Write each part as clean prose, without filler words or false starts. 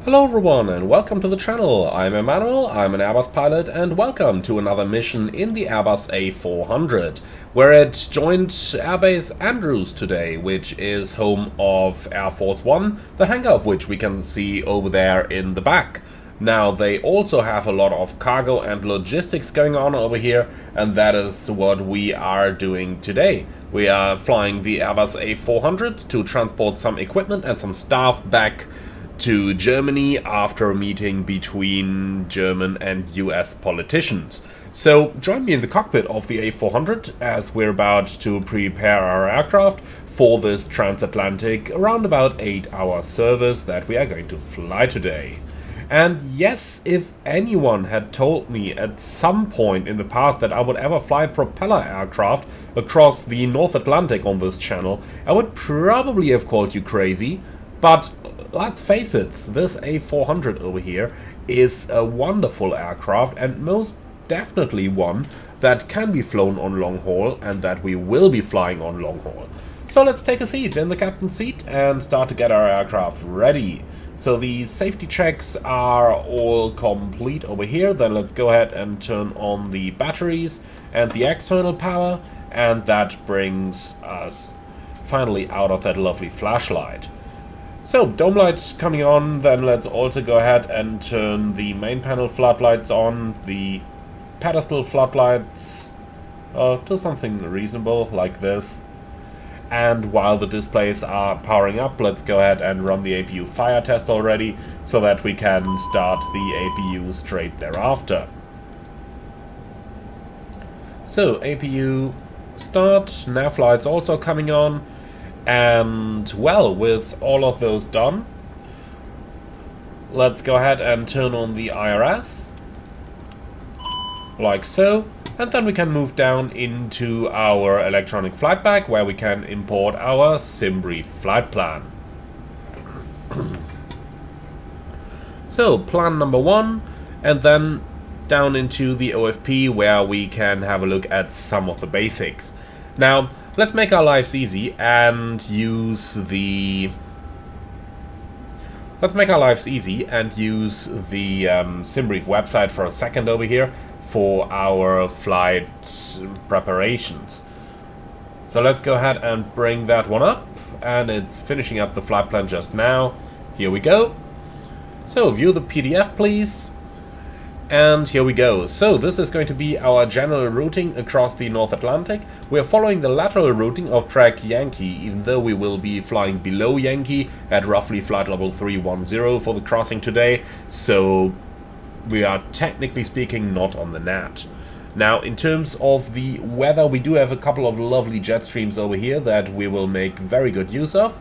Hello everyone and welcome to the channel. I'm Emmanuel, I'm an Airbus pilot, and welcome to another mission in the Airbus A400. We're at Joint Airbase Andrews today, which is home of Air Force One, the hangar of which we can see over there in the back. Now they also have a lot of cargo and logistics going on over here, and that is what we are doing today. We are flying the Airbus A400 to transport some equipment and some staff back to Germany after a meeting between German and US politicians. So join me in the cockpit of the A400 as we're about to prepare our aircraft for this transatlantic around about 8-hour service that we are going to fly today. And yes, if anyone had told me at some point in the past that I would ever fly propeller aircraft across the North Atlantic on this channel, I would probably have called you crazy, but let's face it, this A400 over here is a wonderful aircraft and most definitely one that can be flown on long haul and that we will be flying on long haul. So let's take a seat in the captain's seat and start to get our aircraft ready. So the safety checks are all complete over here. Then let's go ahead and turn on the batteries and the external power, and that brings us finally out of that lovely flashlight. So, dome lights coming on, then let's also go ahead and turn the main panel floodlights on, the pedestal floodlights to something reasonable like this. And while the displays are powering up, let's go ahead and run the APU fire test already, so that we can start the APU straight thereafter. So, APU start, nav lights also coming on. And well, with all of those done, let's go ahead and turn on the IRS, like so, and then we can move down into our electronic flight bag where we can import our SimBrief flight plan. So, plan number 1, and then down into the OFP where we can have a look at some of the basics. Now, let's make our lives easy and use the SimBrief website for a second over here for our flight preparations. So let's go ahead and bring that one up, and it's finishing up the flight plan just now. Here we go. So view the PDF please. And here we go. So this is going to be our general routing across the North Atlantic. We are following the lateral routing of track Yankee, even though we will be flying below Yankee at roughly flight level 310 for the crossing today. So we are technically speaking not on the NAT. Now in terms of the weather, we do have a couple of lovely jet streams over here that we will make very good use of.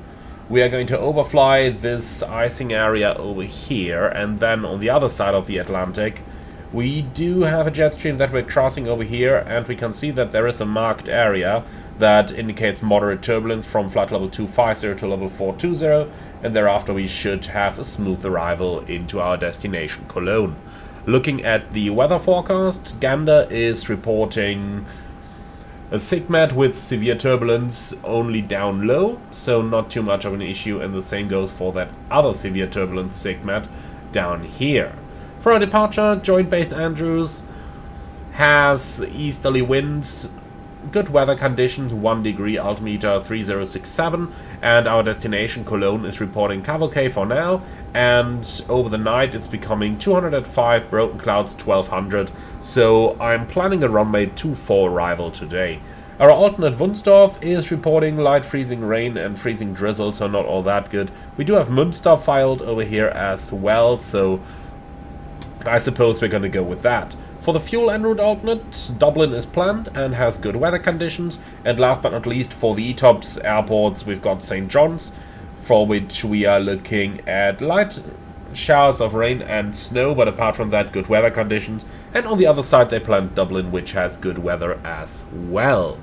We are going to overfly this icing area over here, and then on the other side of the Atlantic we do have a jet stream that we're crossing over here, and we can see that there is a marked area that indicates moderate turbulence from flight level 250 to level 420, and thereafter we should have a smooth arrival into our destination, Cologne. Looking at the weather forecast, Gander is reporting a SIGMAT with severe turbulence only down low, so not too much of an issue, and the same goes for that other severe turbulence SIGMAT down here. For our departure, Joint Base Andrews has easterly winds, good weather conditions, 1 degree, altimeter 3067, and our destination Cologne is reporting cavalcade for now, and over the night it's becoming 205, broken clouds 1200, so I'm planning a runway 24 arrival today. Our alternate Wunstorf is reporting light freezing rain and freezing drizzle, so not all that good. We do have Münster filed over here as well, so I suppose we're going to go with that. For the fuel en route alternate, Dublin is planned and has good weather conditions. And last but not least, for the ETOPS airports, we've got St. John's, for which we are looking at light showers of rain and snow, but apart from that, good weather conditions. And on the other side, they planned Dublin, which has good weather as well.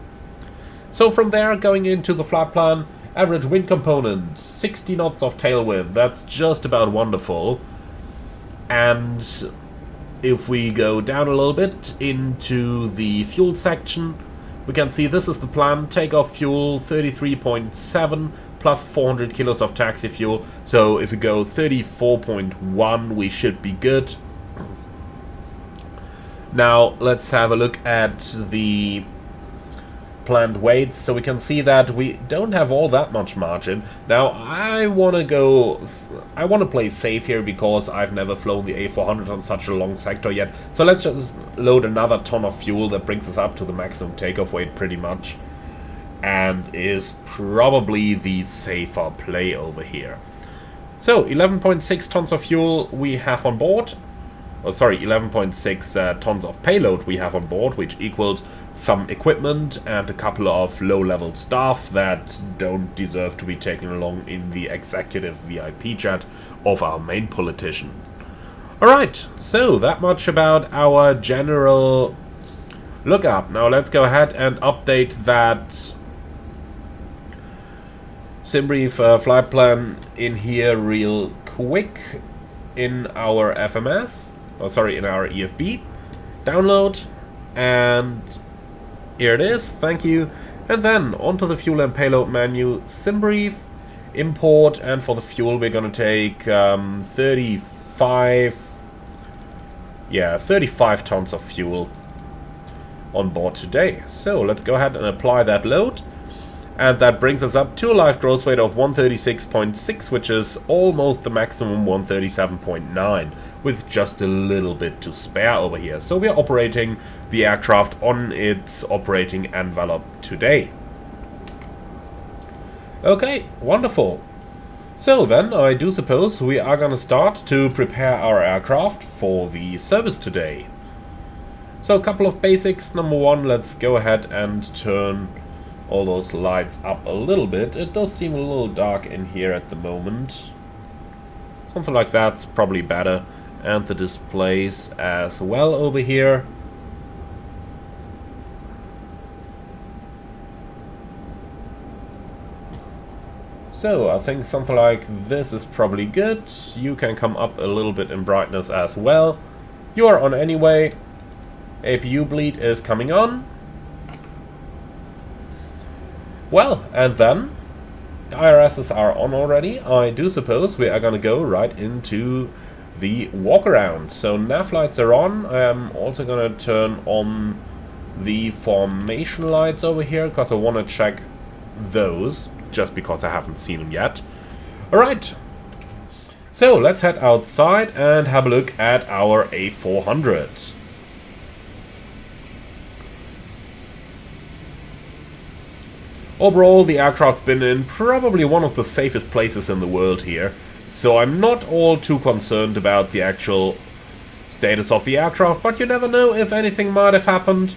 So from there, going into the flight plan, average wind component, 60 knots of tailwind. That's just about wonderful. And if we go down a little bit into the fuel section, we can see this is the plan. Takeoff fuel 33.7 plus 400 kilos of taxi fuel. So if we go 34.1, we should be good. Now let's have a look at the planned weights, so we can see that we don't have all that much margin. Now I want to play safe here because I've never flown the A400 on such a long sector yet. So let's just load another ton of fuel that brings us up to the maximum takeoff weight pretty much, and is probably the safer play over here. So 11.6 tons of fuel we have on board. Oh, sorry, 11.6 tons of payload we have on board, which equals some equipment and a couple of low-level staff that don't deserve to be taken along in the executive VIP jet of our main politicians. Alright, so that much about our general lookup. Now let's go ahead and update that SimBrief flight plan in here real quick in our FMS. Oh, sorry, in our EFB. Download, and here it is, thank you. And then onto the fuel and payload menu, SimBrief, import, and for the fuel we're gonna take 35 tons of fuel on board today. So let's go ahead and apply that load. And that brings us up to a live gross weight of 136.6, which is almost the maximum 137.9, with just a little bit to spare over here. So we are operating the aircraft on its operating envelope today. Okay, wonderful. So then I do suppose we are going to start to prepare our aircraft for the service today. So a couple of basics. Number one, let's go ahead and turn all those lights up a little bit. It does seem a little dark in here at the moment. Something like that's probably better. And the displays as well over here. So I think something like this is probably good. You can come up a little bit in brightness as well. You are on anyway. APU bleed is coming on. Well, and then IRSs are on already. I do suppose we are going to go right into the walk around. So nav lights are on. I am also going to turn on the formation lights over here because I want to check those, just because I haven't seen them yet. Alright, so let's head outside and have a look at our A400. Overall, the aircraft's been in probably one of the safest places in the world here, so I'm not all too concerned about the actual status of the aircraft, but you never know if anything might have happened.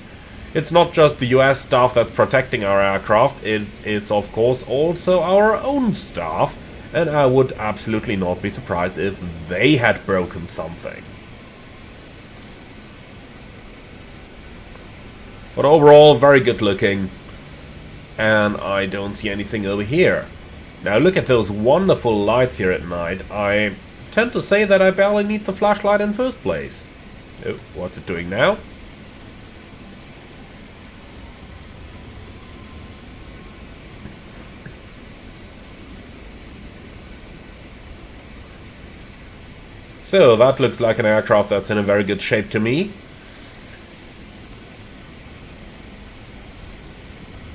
It's not just the US staff that's protecting our aircraft, it is of course also our own staff, and I would absolutely not be surprised if they had broken something. But overall, very good looking. And I don't see anything over here. Now look at those wonderful lights here at night. I tend to say that I barely need the flashlight in first place. Oh, what's it doing now? So that looks like an aircraft that's in a very good shape to me.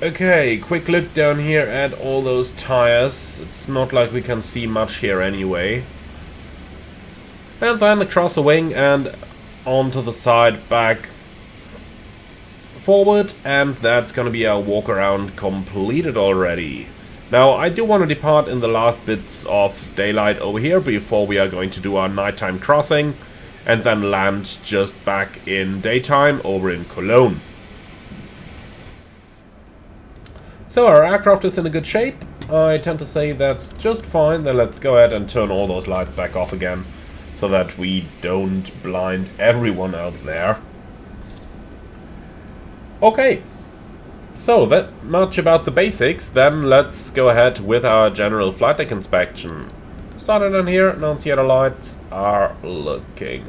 Okay, quick look down here at all those tires. It's not like we can see much here anyway. And then across the wing and onto the side, back, forward, and that's gonna be our walk around completed already. Now I do want to depart in the last bits of daylight over here before we are going to do our nighttime crossing, and then land just back in daytime over in Cologne. So our aircraft is in a good shape. I tend to say that's just fine. Then let's go ahead and turn all those lights back off again, so that we don't blind everyone out there. Okay, so that much about the basics. Then let's go ahead with our general flight deck inspection. Started on here, annunciator lights are looking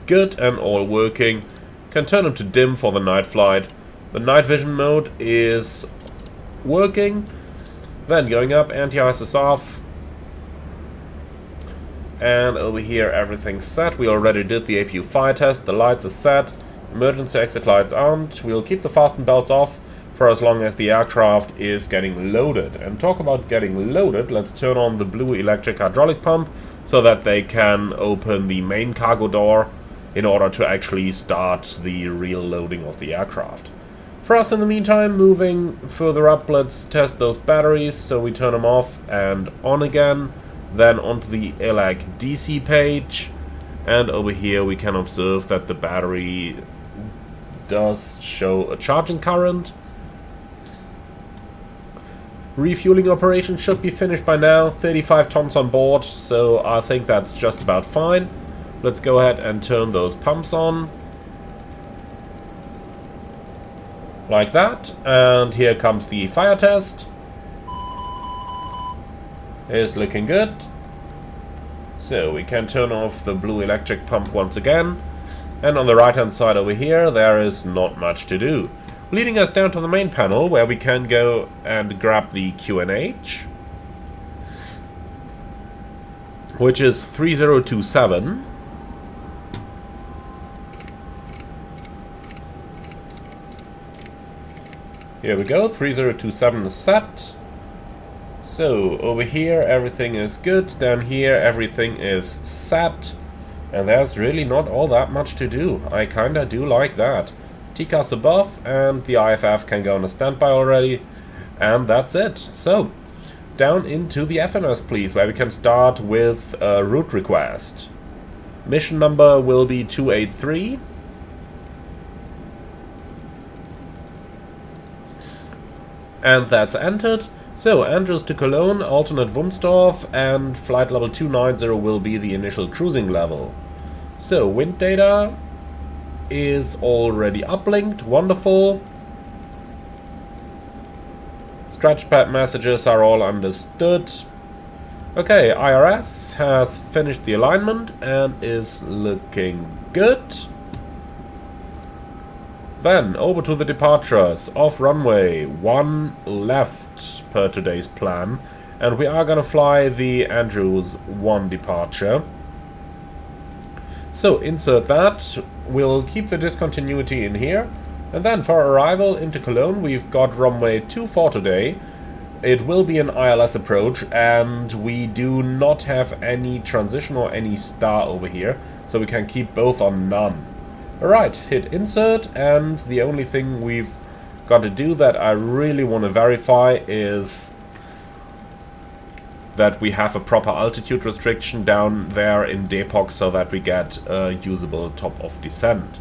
good and all working. Can turn them to dim for the night flight. The night vision mode is working. Then going up, anti-ice is off. And over here everything's set. We already did the APU fire test, the lights are set. Emergency exit lights aren't. We'll keep the fasten belts off for as long as the aircraft is getting loaded. And talk about getting loaded, let's turn on the blue electric hydraulic pump so that they can open the main cargo door in order to actually start the real loading of the aircraft. For us in the meantime, moving further up, let's test those batteries. So we turn them off and on again, then onto the ELAC DC page. And over here we can observe that the battery does show a charging current. Refueling operation should be finished by now. 35 tons on board, so I think that's just about fine. Let's go ahead and turn those pumps on. Like that. And here comes the fire test. It's looking good. So we can turn off the blue electric pump once again. And on the right hand side over here, there is not much to do. Leading us down to the main panel, where we can go and grab the QNH, which is 3027. Here we go, 3027 is set. So over here everything is good, down here everything is set. And there's really not all that much to do. I kinda do like that. TCAS above, and the IFF can go on a standby already. And that's it. So, down into the FMS please, where we can start with a route request. Mission number will be 283. And that's entered. So, Andrews to Cologne, alternate Wumsdorf, and flight level 290 will be the initial cruising level. So, wind data is already uplinked, wonderful. Scratchpad messages are all understood. Okay, IRS has finished the alignment and is looking good. Then, over to the departures. Off runway 1 left per today's plan. And we are gonna fly the Andrews 1 departure. So, insert that. We'll keep the discontinuity in here. And then for arrival into Cologne, we've got runway 24 today. It will be an ILS approach, and we do not have any transition or any star over here. So we can keep both on none. Alright, hit insert, and the only thing we've got to do that I really want to verify is that we have a proper altitude restriction down there in Depok so that we get a usable top of descent.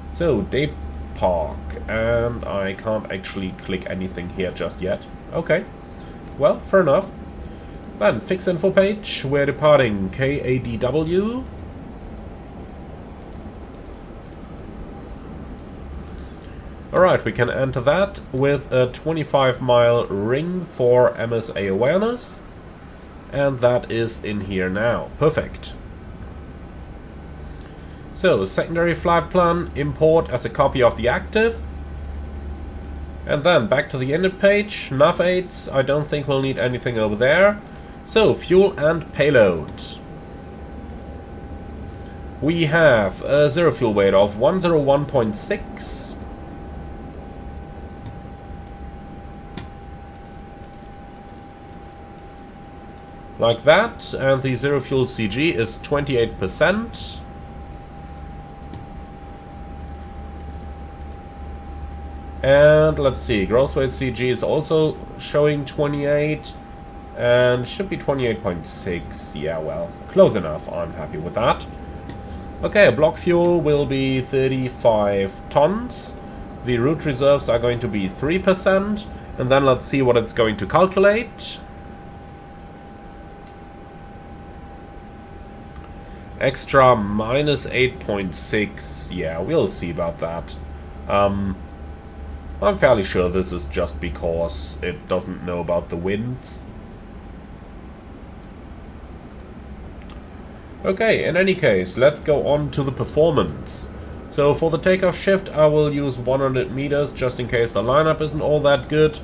So, Depok, and I can't actually click anything here just yet. Okay, well, fair enough. Then, fix info page, we're departing KADW. Alright, we can enter that with a 25-mile ring for MSA awareness. And that is in here now. Perfect. So, secondary flight plan, import as a copy of the active. And then back to the init page, nav aids, I don't think we'll need anything over there. So, fuel and payload. We have a zero fuel weight of 101.6. Like that, and the zero fuel CG is 28%. And let's see, gross weight CG is also showing 28 and should be 28.6. Yeah, well, close enough. I'm happy with that. Okay, block fuel will be 35 tons. The route reserves are going to be 3%. And then let's see what it's going to calculate. Extra minus 8.6. Yeah, we'll see about that. I'm fairly sure this is just because it doesn't know about the winds. Okay, in any case, let's go on to the performance. So for the takeoff shift, I will use 100 meters just in case the lineup isn't all that good.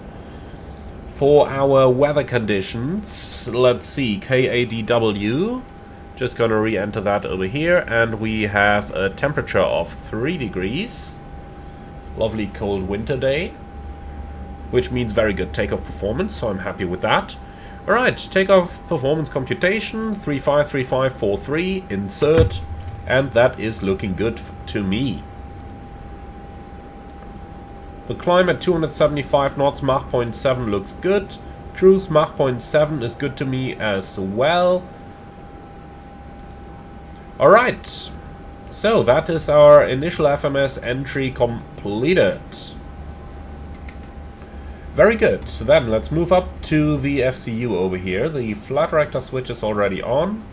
For our weather conditions, let's see, KADW. Just gonna re-enter that over here, and we have a temperature of 3 degrees. Lovely cold winter day, which means very good takeoff performance, so I'm happy with that. Alright, takeoff performance computation, 353543, insert, and that is looking good to me. The climb at 275 knots, Mach 0.7 looks good. Cruise Mach 0.7 is good to me as well. Alright, so that is our initial FMS entry completed. Very good, so then let's move up to the FCU over here. The flight director switch is already on.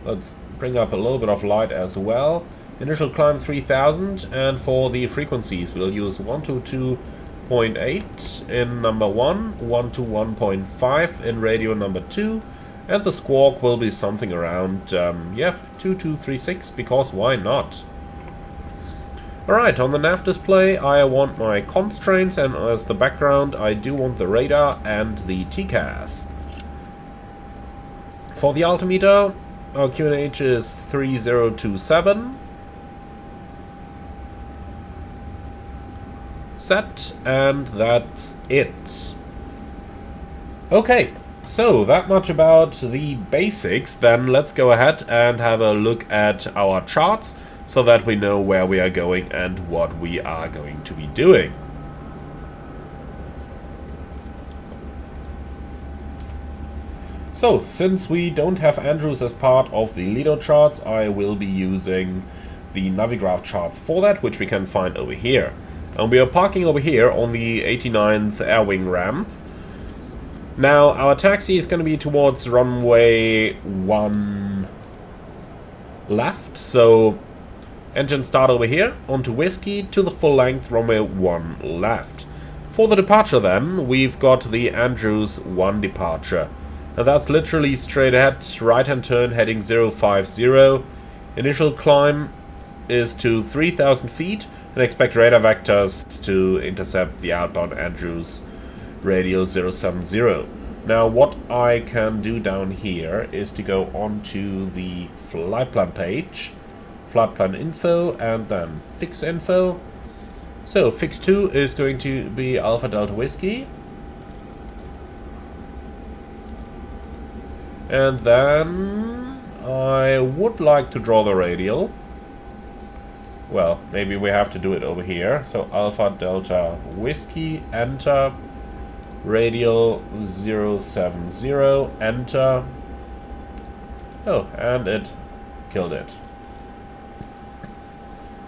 Let's bring up a little bit of light as well. Initial climb 3000, and for the frequencies we'll use 122.8 in number 1, 121.5 in radio number 2. And the squawk will be something around, 2236, because why not? Alright, on the nav display I want my constraints, and as the background I do want the radar and the TCAS. For the altimeter, our QNH is 3027. Set, and that's it. Okay. So, that much about the basics. Then let's go ahead and have a look at our charts so that we know where we are going and what we are going to be doing. So, since we don't have Andrews as part of the Lido charts, I will be using the Navigraph charts for that, which we can find over here. And we are parking over here on the 89th air wing ramp. Now, our taxi is going to be towards runway 1 left, so engine start over here, onto Whiskey, to the full length, runway 1 left. For the departure then, we've got the Andrews 1 departure. And that's literally straight ahead, right-hand turn, heading 050. Initial climb is to 3000 feet, and expect radar vectors to intercept the outbound Andrews radial 070. Now what I can do down here is to go onto the flight plan page, flight plan info, and then fix info. So fix 2 is going to be Alpha Delta Whiskey. And then I would like to draw the radial. Well, maybe we have to do it over here. So Alpha Delta Whiskey, enter. Radial 070, enter. Oh, and it killed it.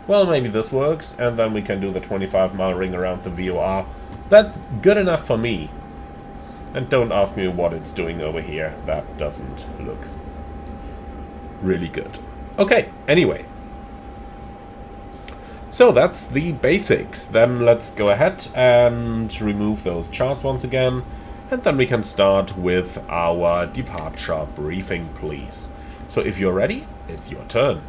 Well, maybe this works, and then we can do the 25-mile ring around the VOR. That's good enough for me. And don't ask me what it's doing over here. That doesn't look really good. Okay, anyway. So that's the basics. Then let's go ahead and remove those charts once again. And then we can start with our departure briefing, please. So if you're ready, it's your turn.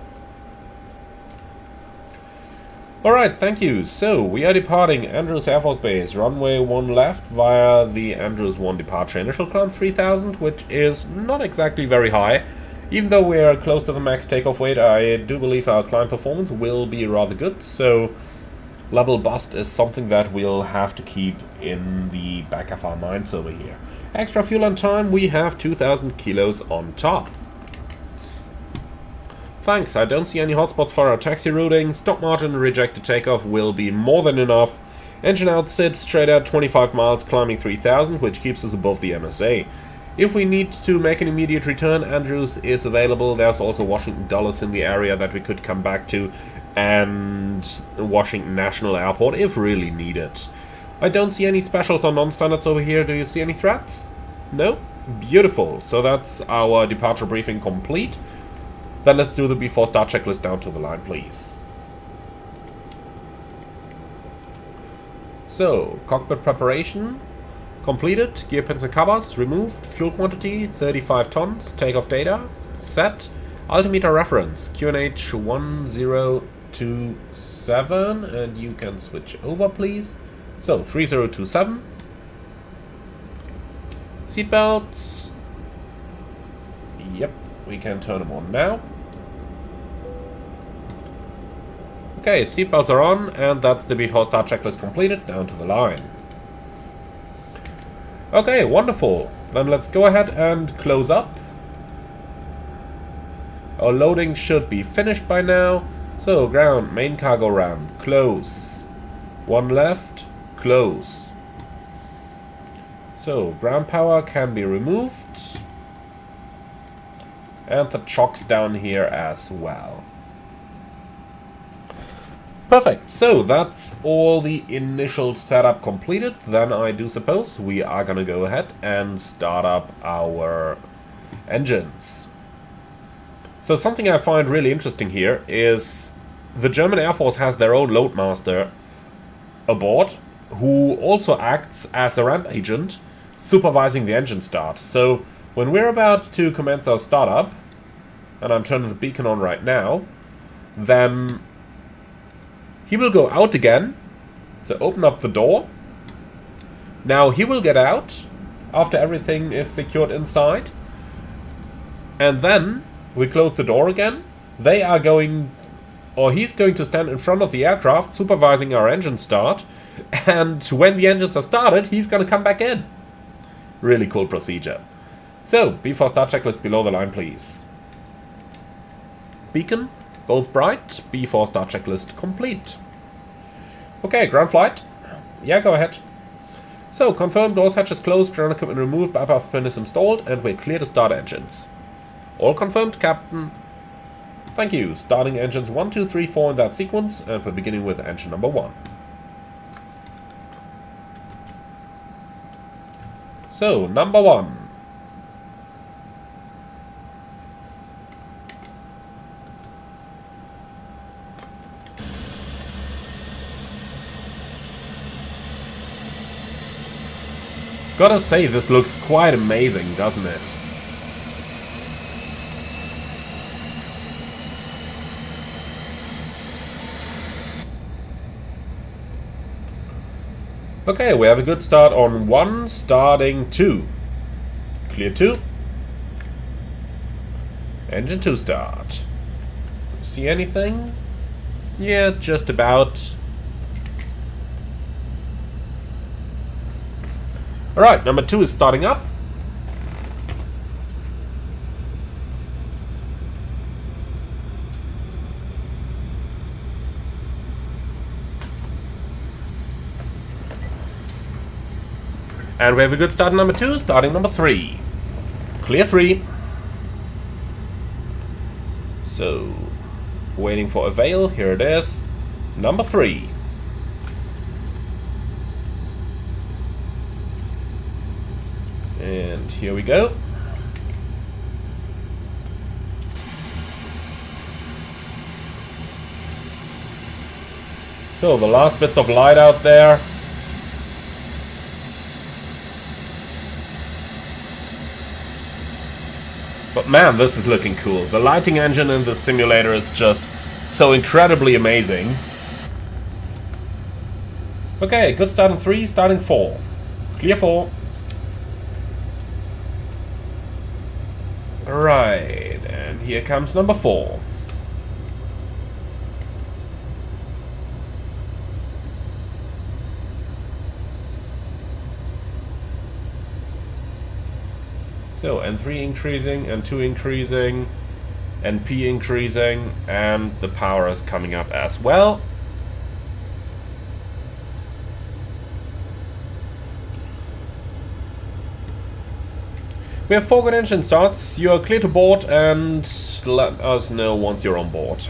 Alright, thank you. So we are departing Andrews Air Force Base, runway 1 left via the Andrews 1 departure. Initial climb 3000, which is not exactly very high. Even though we are close to the max takeoff weight, I do believe our climb performance will be rather good, so level bust is something that we'll have to keep in the back of our minds over here. Extra fuel and time, we have 2000 kilos on top. Thanks, I don't see any hotspots for our taxi routing. Stop margin rejected takeoff will be more than enough. Engine out, sit straight at 25 miles, climbing 3000, which keeps us above the MSA. If we need to make an immediate return, Andrews is available. There's also Washington Dulles in the area that we could come back to, and Washington National Airport if really needed. I don't see any specials or non-standards over here. Do you see any threats? No? Beautiful. So that's our departure briefing complete. Then let's do the before start checklist down to the line, please. So, cockpit preparation completed, gear pins and covers removed, fuel quantity 35 tons, takeoff data set, altimeter reference QNH 1027, and you can switch over please. So 3027, Seatbelts. Yep, we can turn them on now. Okay, seatbelts are on, and that's the before start checklist completed, down to the line. Okay, wonderful. Then let's go ahead and close up. Our loading should be finished by now. So, ground, main cargo ramp, close. One left, close. So, ground power can be removed. And the chocks down here as well. Perfect, so that's all the initial setup completed. Then I do suppose we are gonna go ahead and start up our engines. So something I find really interesting here is the German Air Force has their own loadmaster aboard, who also acts as a ramp agent, supervising the engine start. So when we're about to commence our startup, and I'm turning the beacon on right now, then he will go out again, so open up the door. Now he will get out after everything is secured inside. And then we close the door again. They are going, or he's going to stand in front of the aircraft supervising our engine start. And when the engines are started, he's going to come back in. Really cool procedure. So, before start checklist below the line, please. Beacon. Both bright, before start checklist complete. Okay, ground flight. Yeah, go ahead. So, confirm doors hatches closed, ground equipment removed, bypass pin is installed, and we're clear to start engines. All confirmed, Captain. Thank you. Starting engines 1, 2, 3, 4 in that sequence, and we're beginning with engine number 1. So, number 1. Gotta say, this looks quite amazing, doesn't it? Okay, we have a good start on 1, starting 2. Clear 2. Engine 2 start. See anything? Yeah, just about. Alright, number 2 is starting up. And we have a good start on number 2, starting number 3. Clear 3. So, waiting for avail, here it is. Number 3. And here we go. So, the last bits of light out there. But man, this is looking cool. The lighting engine in the simulator is just so incredibly amazing. Okay, good start on 3, starting 4. Clear 4. Right, and here comes number 4. So, N3 increasing, N2 increasing, NP increasing, and the power is coming up as well. We have 4 good engine starts. You are clear to board, and let us know once you're on board.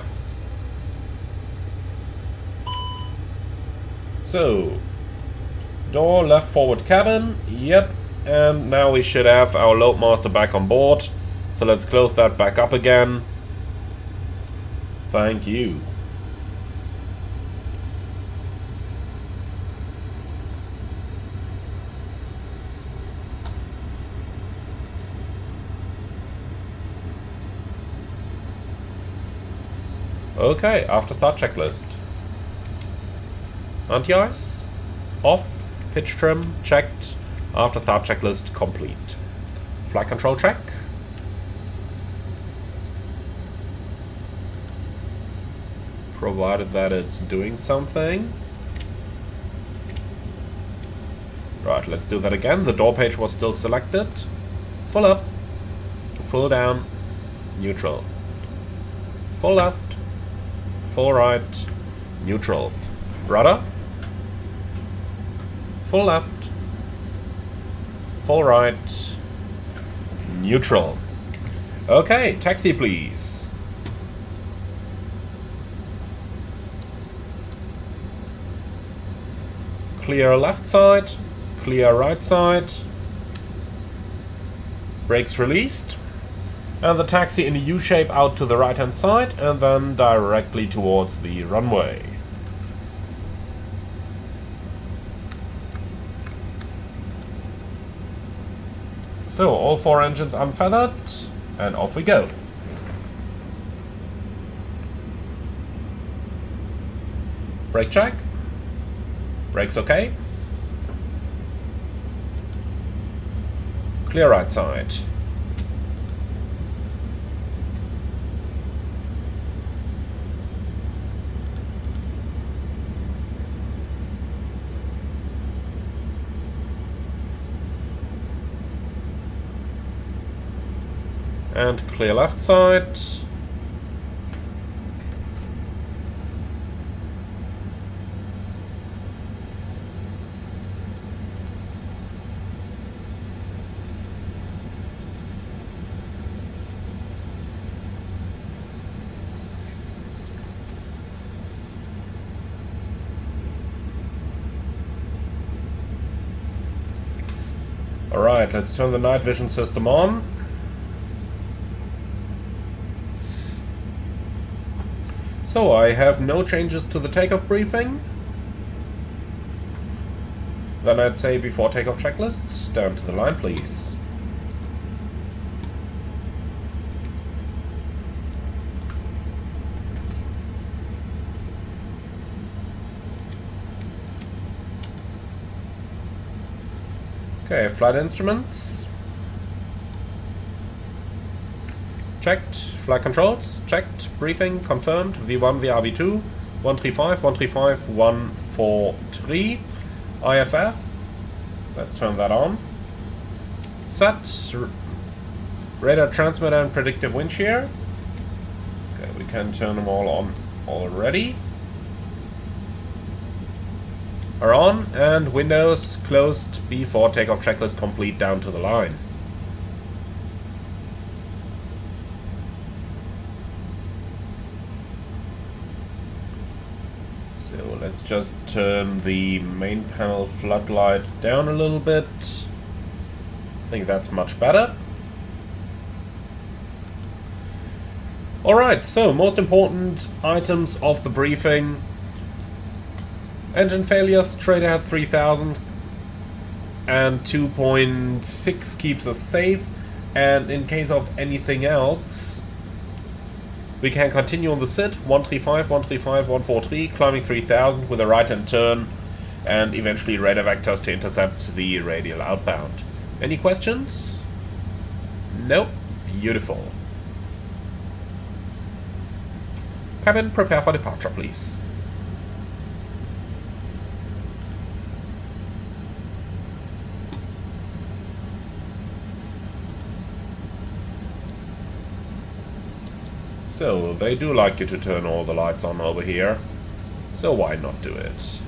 So, door left forward cabin. Yep. And now we should have our loadmaster back on board. So let's close that back up again. Thank you. Okay, after start checklist. Anti-ice, off, pitch trim, checked. After start checklist complete. Flight control check. Provided that it's doing something. Right, let's do that again. The door page was still selected. Full up, full down, neutral. Full left, full right, neutral. Rudder. Full left, full right, neutral. Okay, taxi please. Clear left side, clear right side. Brakes released. And the taxi in a U-shape out to the right hand side and then directly towards the runway. So, all 4 engines unfeathered, and off we go. Brake check. Brakes okay. Clear right side. And clear left side. Alright, let's turn the night vision system on. So I have no changes to the takeoff briefing. Then I'd say before takeoff checklist, stand to the line please. Okay, flight instruments. Checked. Flight controls. Checked. Briefing. Confirmed. V1, VRV2. 135, 135, 143. IFF. Let's turn that on. Set. Radar transmitter and predictive wind shear. Okay, we can turn them all on already. Are on, and windows closed before takeoff checklist complete down to the line. So let's just turn the main panel floodlight down a little bit. I think that's much better. Alright, so most important items of the briefing. Engine failure, straight ahead 3000 and 2.6 keeps us safe, and in case of anything else we can continue on the SID 135, 135, 143, climbing 3000 with a right hand turn and eventually radar vectors to intercept the radial outbound. Any questions? Nope. Beautiful. Cabin, prepare for departure please. So, they do like you to turn all the lights on over here, so why not do it?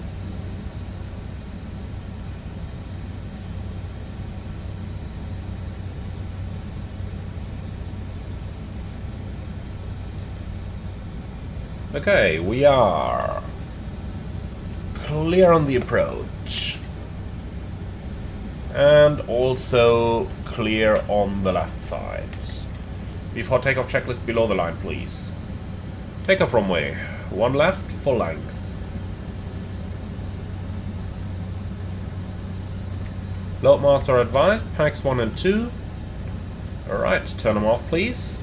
Okay, we are clear on the approach. And also clear on the left side. Before takeoff checklist below the line, please. Takeoff runway. 1 left, full length. Loadmaster advised, packs 1 and 2. Alright, turn them off, please.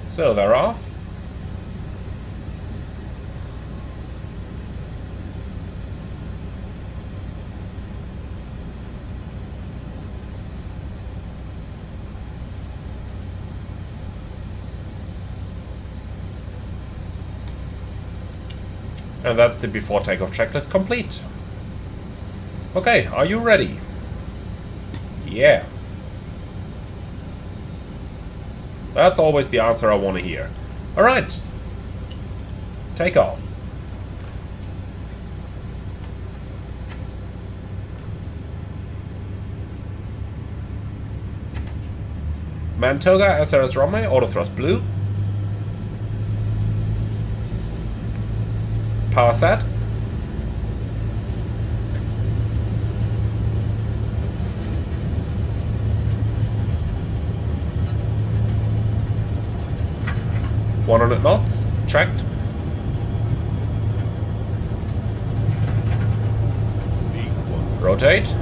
So, they're off. And that's the before takeoff checklist complete. Okay, are you ready? Yeah. That's always the answer I want to hear. Alright. Take off. Mantoga SRS runway, auto thrust blue. Power set. .100 knots, checked. Rotate.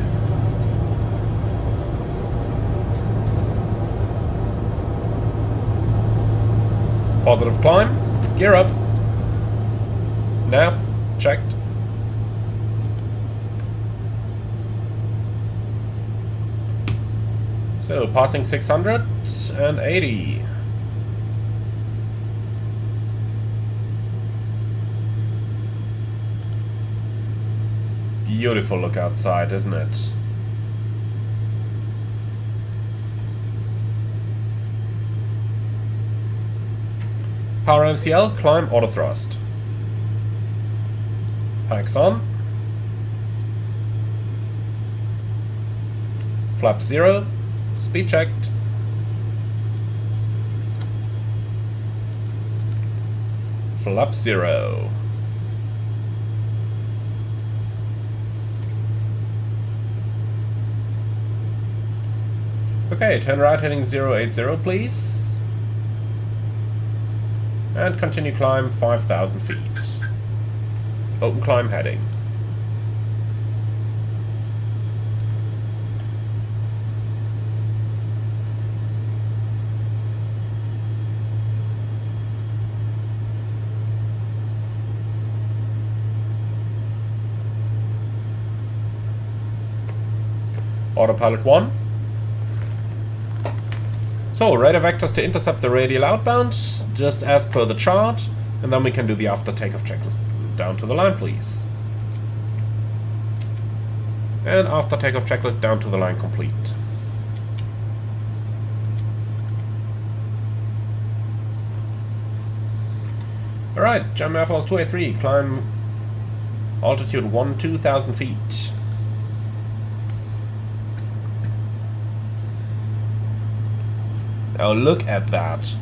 Positive climb. Gear up. Nav, checked. So, passing 680. Beautiful look outside, isn't it? Power MCL, climb, auto thrust. Packs on. Flap 0. Speed checked. Flap 0. Okay, turn right heading 080 please. And continue climb 5,000 feet. Open climb heading. Autopilot 1. So, radar vectors to intercept the radial outbound, just as per the chart, and then we can do the after takeoff checklist. Down to the line, please. And after takeoff checklist, down to the line complete. Alright, German Air Force 283, climb altitude 2,000 feet. Now look at that.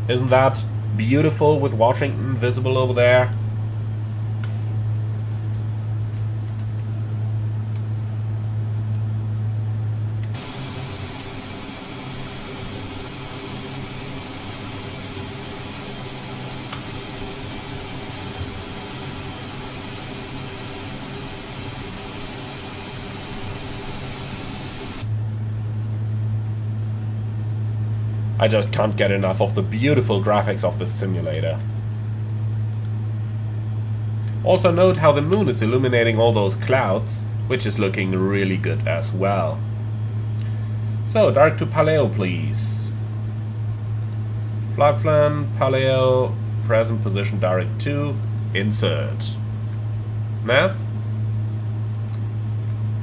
Isn't that beautiful with Washington visible over there? I just can't get enough of the beautiful graphics of this simulator. Also note how the moon is illuminating all those clouds, which is looking really good as well. So, direct to Paleo please. Flight plan, Paleo, present position direct to, insert. Nav.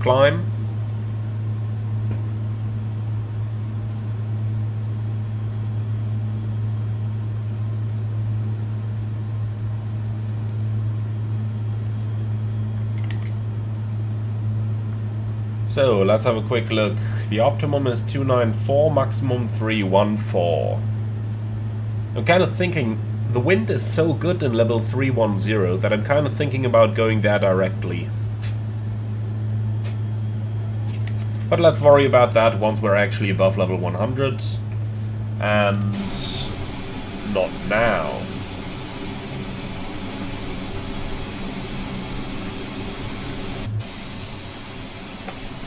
Climb. So, let's have a quick look. The optimum is 294, maximum 314. I'm kind of thinking, the wind is so good in level 310 that I'm kind of thinking about going there directly. But let's worry about that once we're actually above level 100. And not now.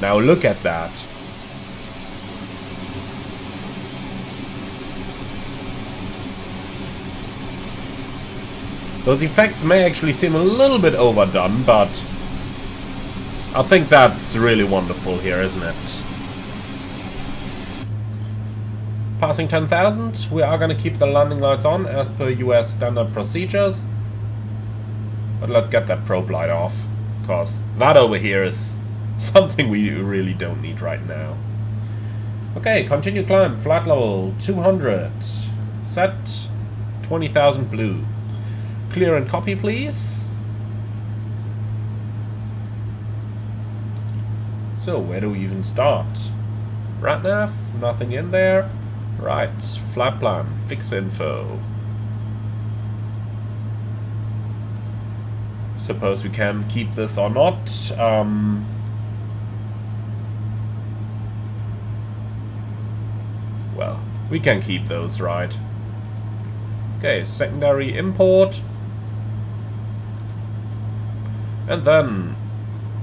Now look at that. Those effects may actually seem a little bit overdone, but I think that's really wonderful here, isn't it? Passing 10,000, we are going to keep the landing lights on as per US standard procedures. But let's get that probe light off, because that over here is something we really don't need right now. Okay, continue climb, flight level 200, set 20,000 blue. Clear and copy, please. So, where do we even start? RatNav, nothing in there. Right, flight plan, fix info. Suppose we can keep this or not. Well, we can keep those, right? Okay, secondary import. And then,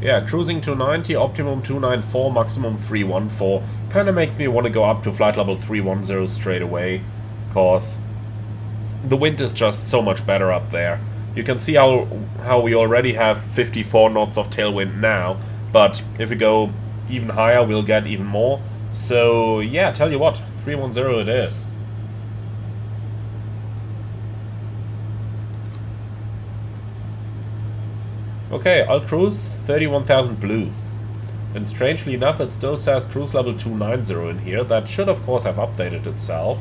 yeah, cruising 290, optimum 294, maximum 314. Kind of makes me want to go up to flight level 310 straight away, because the wind is just so much better up there. You can see how we already have 54 knots of tailwind now, but if we go even higher, we'll get even more. So, yeah, tell you what, 310 it is. Okay, I'll cruise 31,000 blue. And strangely enough, it still says cruise level 290 in here. That should, of course, have updated itself.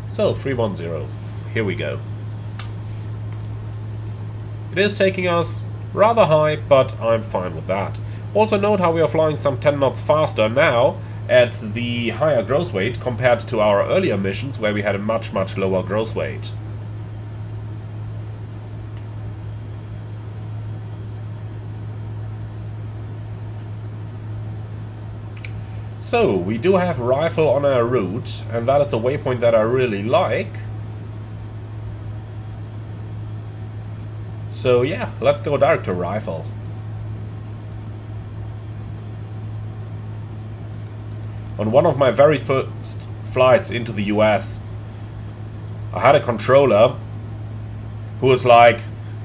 So, 310. Here we go. It is taking us rather high, but I'm fine with that. Also note how we are flying some 10 knots faster now at the higher gross weight compared to our earlier missions where we had a much lower gross weight. So, we do have rifle on our route, and that is a waypoint that I really like. So yeah, let's go direct to rifle. On one of my very first flights into the US, I had a controller who was like,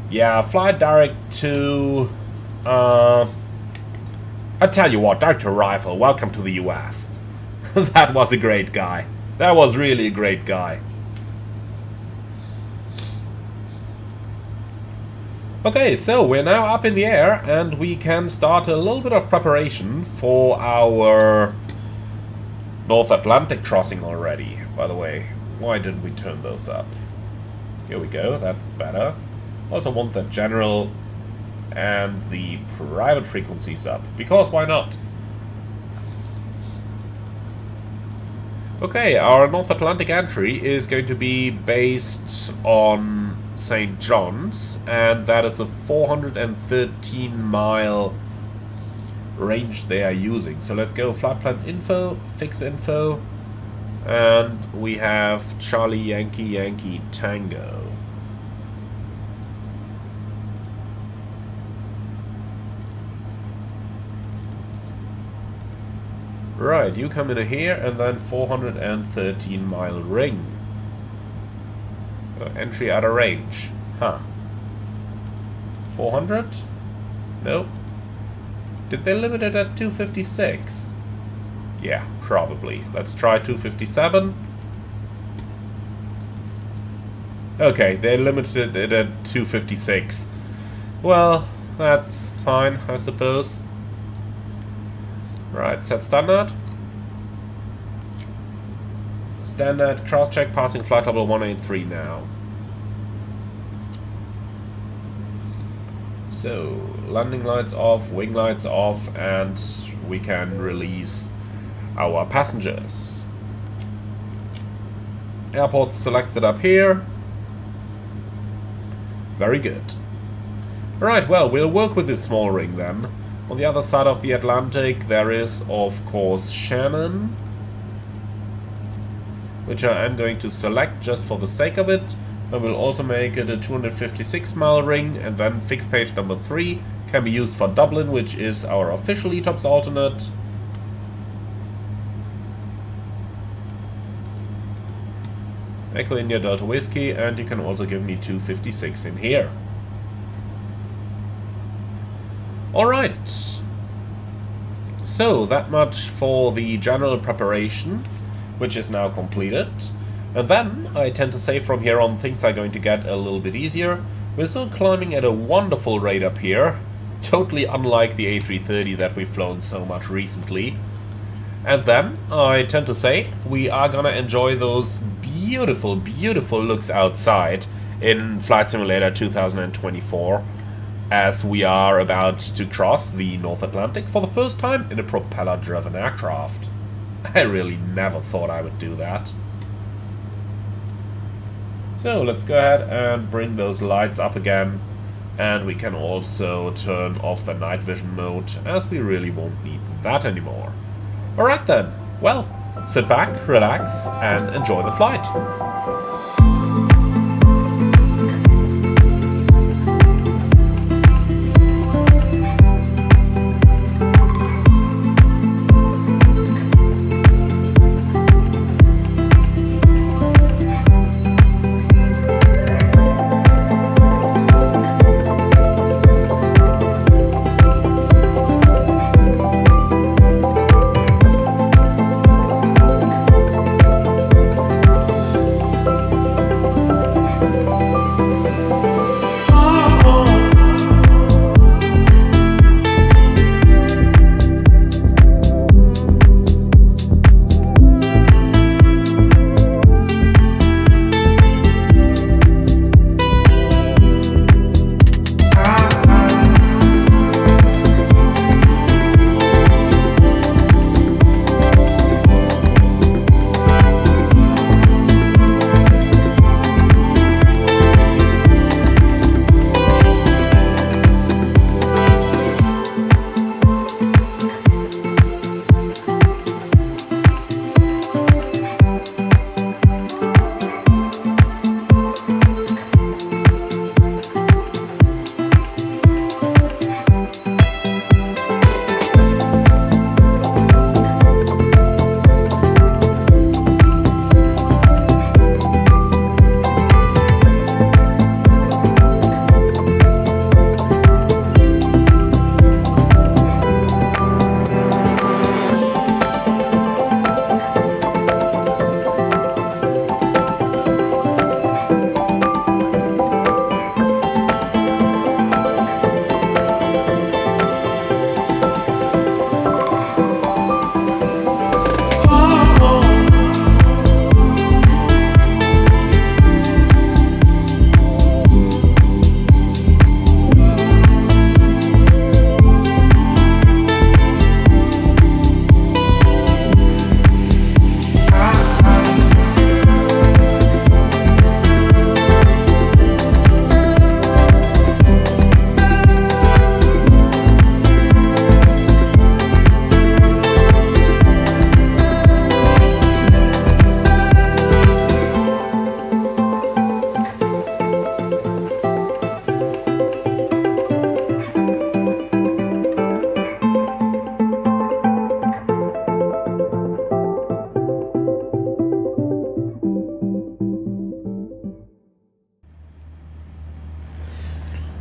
yeah, fly direct to... I tell you what, direct to rifle, welcome to the US. That was a great guy. That was really a great guy. Okay, so we're now up in the air and we can start a little bit of preparation for our North Atlantic crossing already. By the way, why didn't we turn those up? Here we go, that's better. Also want the general and the private frequencies up, because why not? Okay, our North Atlantic entry is going to be based on St. John's, and that is a 413-mile range they are using. So let's go flight plan info, fix info, and we have Charlie Yankee Yankee Tango. Right, you come in here, and then 413-mile ring. Entry out of range. Huh. 400? Nope. Did they limit it at 256? Yeah, probably. Let's try 257. Okay, they limited it at 256. Well, that's fine, I suppose. Right, set standard. Standard, cross-check, passing flight level 183 now. So, landing lights off, wing lights off, and we can release our passengers. Airports selected up here. Very good. Alright, well, we'll work with this small ring then. On the other side of the Atlantic there is, of course, Shannon, which I am going to select just for the sake of it. I will also make it a 256-mile ring, and then fixed page number 3 can be used for Dublin, which is our official ETOPS alternate. Echo India Delta Whiskey, and you can also give me 256 in here. Alright, so that much for the general preparation, which is now completed. And then I tend to say from here on things are going to get a little bit easier. We're still climbing at a wonderful rate up here, totally unlike the A330 that we've flown so much recently. And then, I tend to say, we are gonna enjoy those beautiful, beautiful looks outside in Flight Simulator 2024, as we are about to cross the North Atlantic for the first time in a propeller-driven aircraft. I really never thought I would do that. So let's go ahead and bring those lights up again, and we can also turn off the night vision mode, as we really won't need that anymore. Alright then, well, sit back, relax, and enjoy the flight.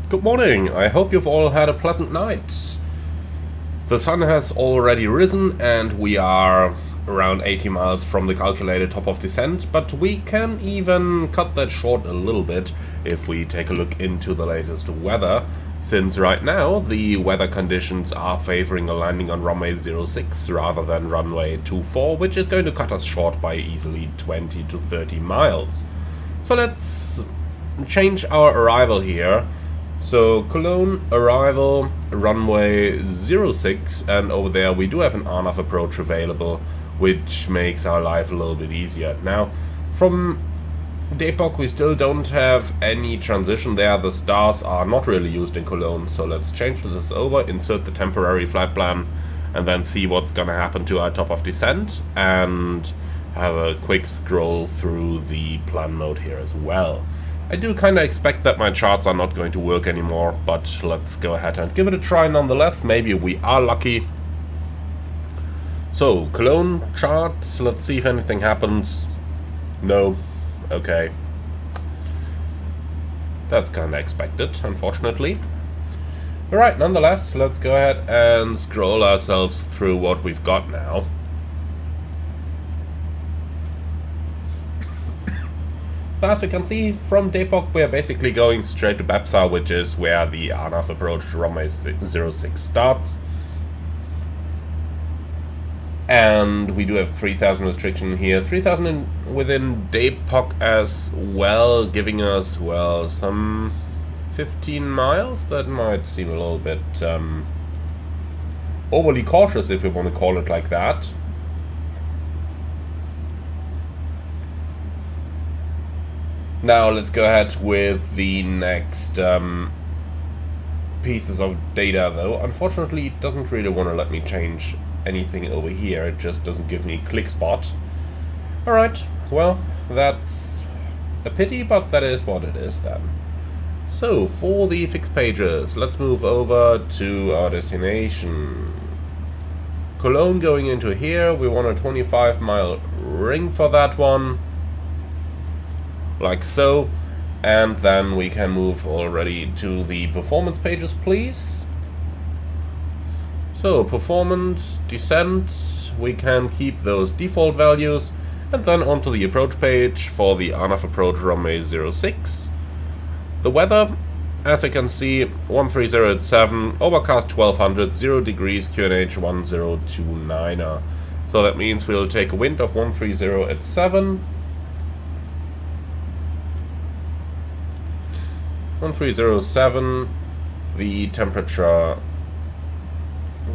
Good morning, I hope you've all had a pleasant night. The sun has already risen and we are around 80 miles from the calculated top of descent, but we can even cut that short a little bit if we take a look into the latest weather, since right now the weather conditions are favoring a landing on runway 06 rather than runway 24, which is going to cut us short by easily 20 to 30 miles. So let's change our arrival here. So Cologne arrival, runway 06, and over there we do have an RNAV approach available, which makes our life a little bit easier. Now, from the epoch we still don't have any transition there, the stars are not really used in Cologne, so let's change this over, insert the temporary flight plan, and then see what's gonna happen to our top of descent, and have a quick scroll through the plan mode here as well. I do kind of expect that my charts are not going to work anymore, but let's go ahead and give it a try nonetheless. Maybe we are lucky. So, Cologne chart, let's see if anything happens. No. Okay. That's kind of expected, unfortunately. Alright, nonetheless, let's go ahead and scroll ourselves through what we've got now. as we can see from Depok, we are basically going straight to Bepsa, which is where the RNAV approach to runway 06 starts. And we do have 3,000 restriction here, 3,000 within Depok as well, giving us, well, some 15 miles. That might seem a little bit overly cautious, if we want to call it like that. Now let's go ahead with the next pieces of data, though. Unfortunately, it doesn't really want to let me change anything over here. It just doesn't give me a click spot. Alright, well, that's a pity, but that is what it is then. So, for the fixed pages, let's move over to our destination. Cologne going into here. We want a 25-mile ring for that one. Like so. And then we can move already to the performance pages, please. So, performance, descent, we can keep those default values, and then onto the approach page for the RNAV approach runway 06. The weather, as you can see, 130 at 7, overcast 1200, 0 degrees, QNH 1029er. So that means we'll take a wind of 130 at 7. 1307, the temperature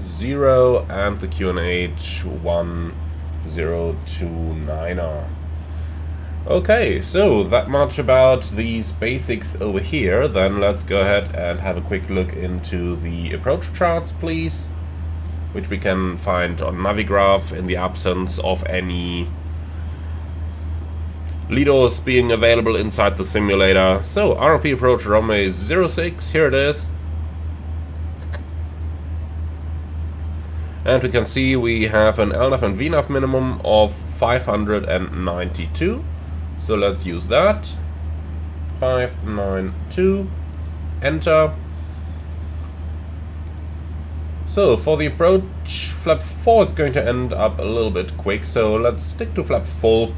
0, and the QNH 1029er. Okay, so that much about these basics over here. Then let's go ahead and have a quick look into the approach charts, please, which we can find on Navigraph in the absence of any LIDARs being available inside the simulator. So, RMP approach runway 06, here it is. And we can see we have an LNAV and VNAV minimum of 592. So let's use that. 592. Enter. So for the approach, flaps 4 is going to end up a little bit quick. So let's stick to flaps full.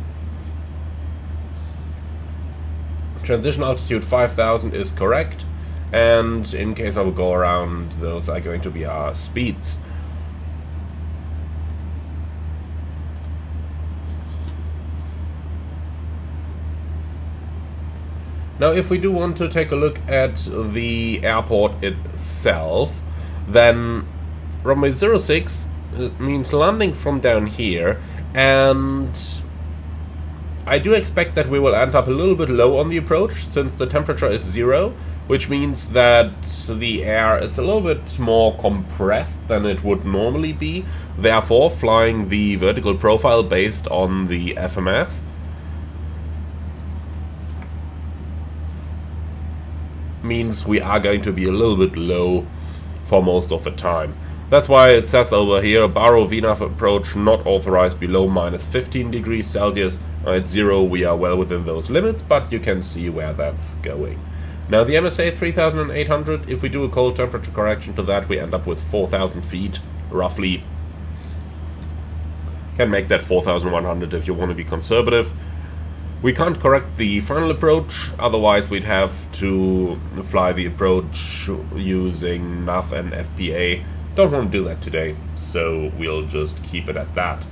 Transition altitude 5000 is correct. And in case of a go around, those are going to be our speeds. Now, if we do want to take a look at the airport itself, then runway 06 means landing from down here, and I do expect that we will end up a little bit low on the approach, since the temperature is 0, which means that the air is a little bit more compressed than it would normally be. Therefore, flying the vertical profile based on the FMS means we are going to be a little bit low for most of the time. That's why it says over here, Baro VNAV approach not authorized below minus 15 degrees Celsius. At 0 we are well within those limits, but you can see where that's going. Now the MSA 3800, if we do a cold temperature correction to that, we end up with 4000 feet, roughly. Can make that 4100 if you want to be conservative. We can't correct the final approach, otherwise we'd have to fly the approach using NAV and FPA. Don't want to do that today, so we'll just keep it at that.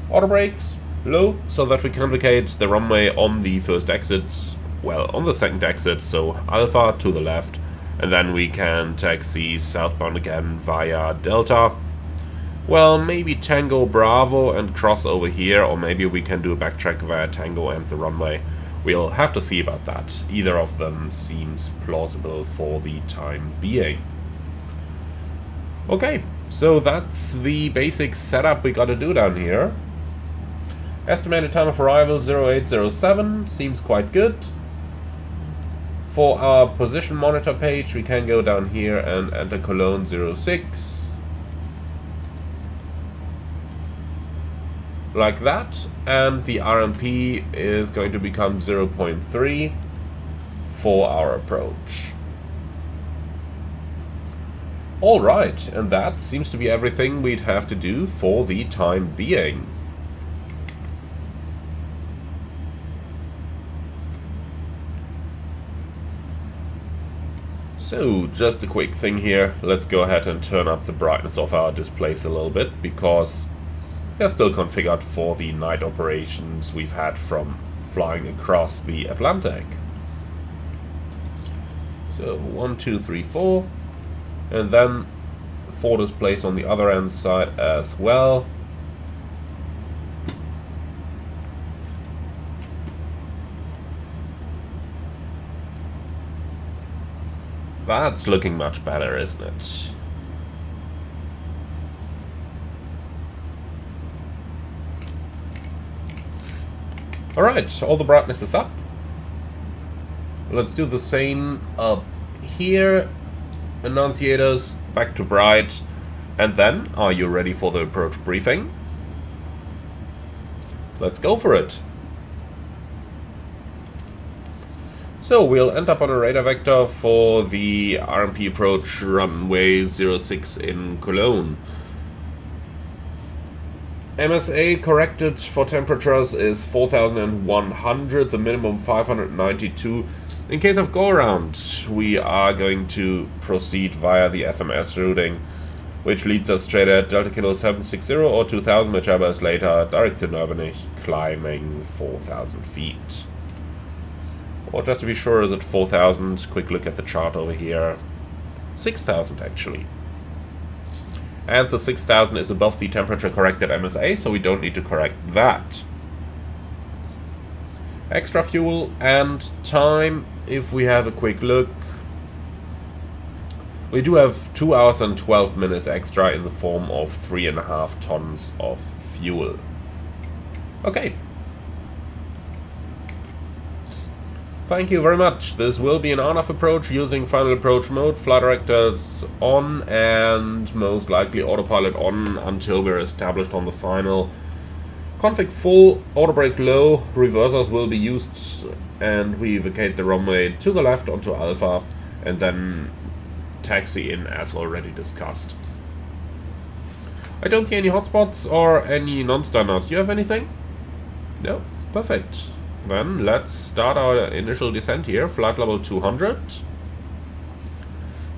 Auto brakes, low, so that we can vacate the runway on the first exits, well, on the second exit, so Alpha to the left, and then we can taxi southbound again via Delta. Well, maybe Tango Bravo and cross over here, or maybe we can do a backtrack via Tango and the runway. We'll have to see about that. Either of them seems plausible for the time being. Okay, so that's the basic setup we gotta do down here. Estimated time of arrival 0807, seems quite good. For our position monitor page, we can go down here and enter Cologne 06. Like that, and the RMP is going to become 0.3 for our approach. Alright, and that seems to be everything we'd have to do for the time being. So, just a quick thing here. Let's go ahead and turn up the brightness of our displays a little bit, because they're still configured for the night operations we've had from flying across the Atlantic. So 1, 2, 3, 4, and then 4 displays on the other end side as well. That's looking much better, isn't it? Alright, all the brightness is up. Let's do the same up here. Annunciators, back to bright. And then, are you ready for the approach briefing? Let's go for it. So, we'll end up on a radar vector for the RMP approach runway 06 in Cologne. MSA corrected for temperatures is 4100, the minimum 592. In case of go-around, we are going to proceed via the FMS routing, which leads us straight at Delta Kilo 760 or 2000, whichever is later, direct to Nürburgring, climbing 4000 feet. Or just to be sure, is it 4000? Quick look at the chart over here. 6000 actually. And the 6000 is above the temperature corrected MSA, so we don't need to correct that. Extra fuel and time, if we have a quick look. We do have 2 hours and 12 minutes extra in the form of 3.5 tons of fuel. Okay. Thank you very much. This will be an on-off approach using final approach mode, flight directors on, and most likely autopilot on until we're established on the final. Config full, auto brake low, reversers will be used, and we vacate the runway to the left onto Alpha, and then taxi in as already discussed. I don't see any hotspots or any non-standards. You have anything? No? Perfect. Then let's start our initial descent here, flight level 200.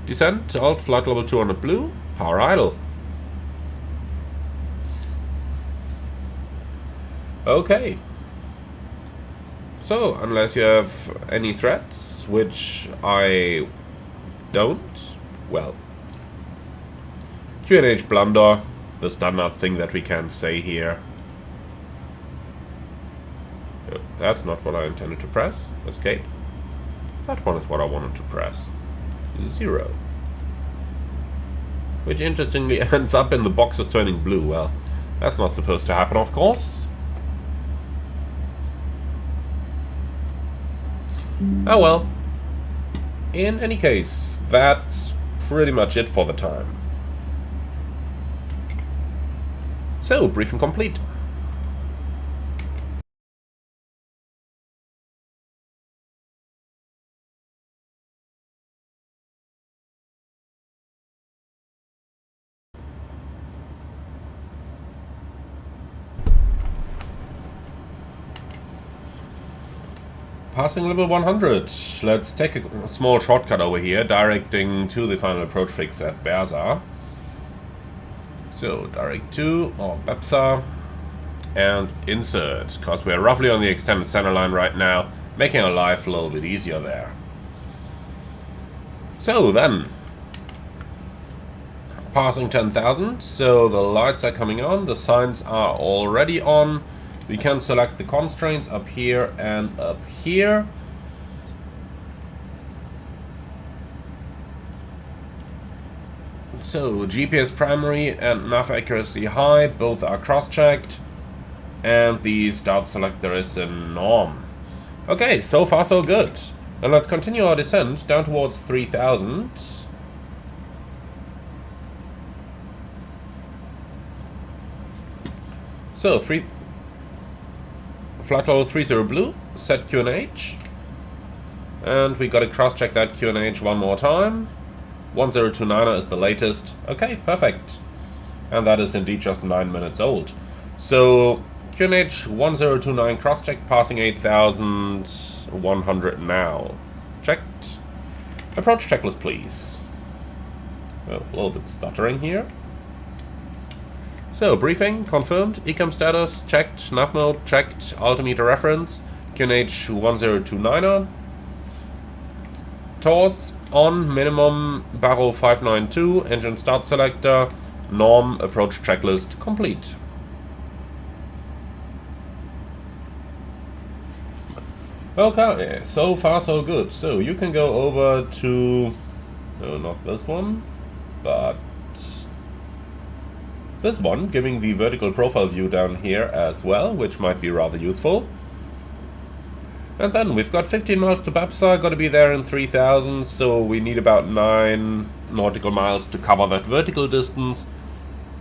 Descent, alt, flight level 200 blue, power idle. Okay. So, unless you have any threats, which I don't, well. QNH blunder, the standard thing that we can say here. That's not what I intended to press. Escape. That one is what I wanted to press. 0. Which interestingly ends up in the boxes turning blue. Well, that's not supposed to happen, of course. Oh well. In any case, that's pretty much it for the time. So, briefing complete. Passing level 100. Let's take a small shortcut over here, directing to the final approach fix at Berza. So, direct to, or BEPSA, and insert, because we're roughly on the extended center line right now, making our life a little bit easier there. So then, passing 10,000, so the lights are coming on, the signs are already on. We can select the constraints up here and up here. So, GPS primary and nav accuracy high, both are cross-checked. And the start selector is in norm. Okay, so far so good. And let's continue our descent down towards 3,000. So, flight level 30 blue, set QNH. And we gotta cross-check that QNH one more time. 1029er is the latest. Okay, perfect. And that is indeed just 9 minutes old. So, QNH 1029 cross-check, passing 8,100 now. Checked. Approach checklist, please. Oh, a little bit stuttering here. So, briefing, confirmed, ecam status, checked, nav mode, checked, altimeter reference, QNH 1029er, TORS, on, minimum, Barrow 592, engine start selector, norm, approach checklist, complete. Okay, so far so good. So, you can go over to, no, not this one, but this one, giving the vertical profile view down here as well, which might be rather useful. And then we've got 15 miles to Babsa, got to be there in 3000, so we need about 9 nautical miles to cover that vertical distance.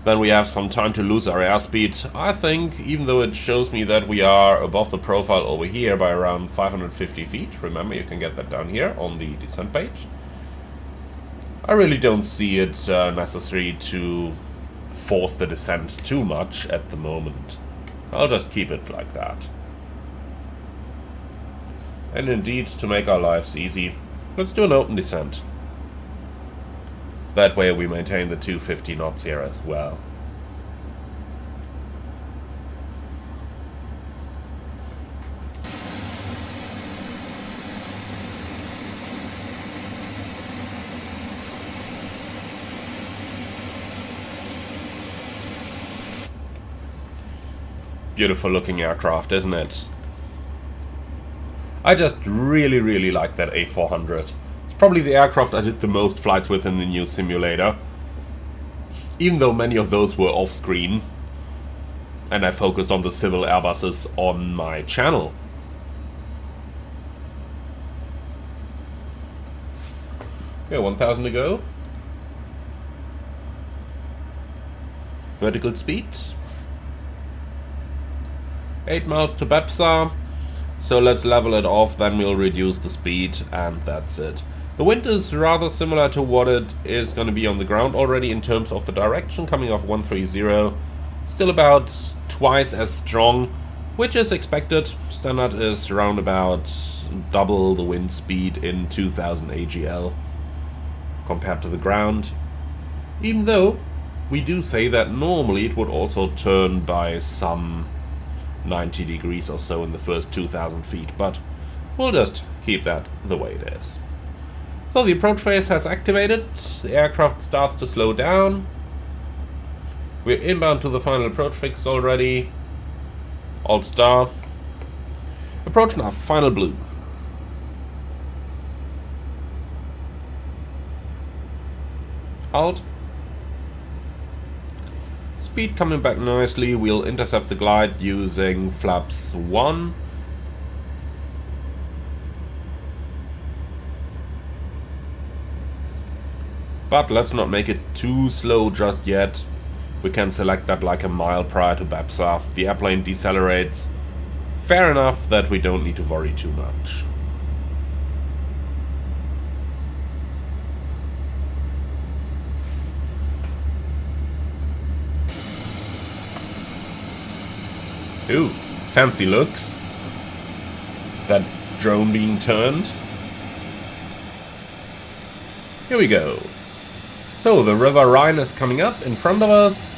Then we have some time to lose our airspeed. I think, even though it shows me that we are above the profile over here by around 550 feet, remember you can get that down here on the descent page, I really don't see it necessary to force the descent too much at the moment. I'll just keep it like that. And indeed, to make our lives easy, let's do an open descent. That way we maintain the 250 knots here as well. Beautiful looking aircraft, isn't it? I just really like that A400. It's probably the aircraft I did the most flights with in the new simulator. Even though many of those were off-screen. And I focused on the civil Airbuses on my channel. Okay, 1000 to go. Vertical speeds. 8 miles to Babsa, so let's level it off, then we'll reduce the speed, and that's it. The wind is rather similar to what it is going to be on the ground already in terms of the direction, coming off 130, still about twice as strong, which is expected. Standard is around about double the wind speed in 2000 AGL compared to the ground, even though we do say that normally it would also turn by some 90 degrees or so in the first 2000 feet, but we'll just keep that the way it is. So the approach phase has activated, the aircraft starts to slow down. We're inbound to the final approach fix already. Alt star. Approach now, final blue. Alt. Speed coming back nicely, we'll intercept the glide using flaps 1. But let's not make it too slow just yet. We can select that like a mile prior to Babsa. The airplane decelerates fair enough that we don't need to worry too much. Ooh, fancy looks. That drone being turned. Here we go. So, the River Rhine is coming up in front of us.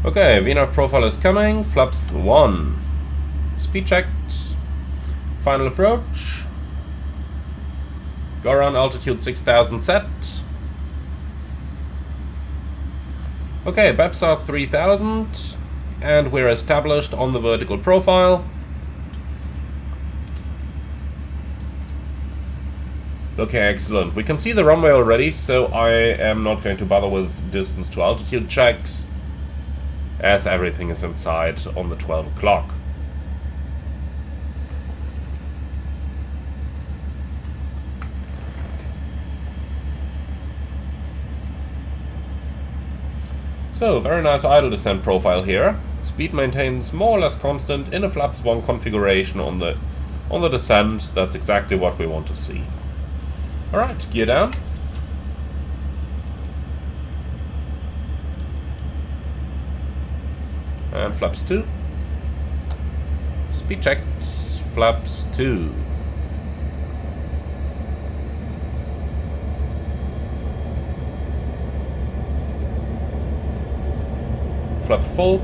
Okay, VNAV profile is coming, flaps 1. Speed checked. Final approach. Go around altitude 6000 set. Okay, Babsa 3000. And we're established on the vertical profile. Okay, excellent. We can see the runway already, so I am not going to bother with distance to altitude checks, as everything is inside on the 12 o'clock. So, very nice idle descent profile here. Speed maintains more or less constant in a flaps 1 configuration on the On the descent, that's exactly what we want to see. Alright, gear down. And flaps 2. Speed checked. Flaps 2. Flaps full.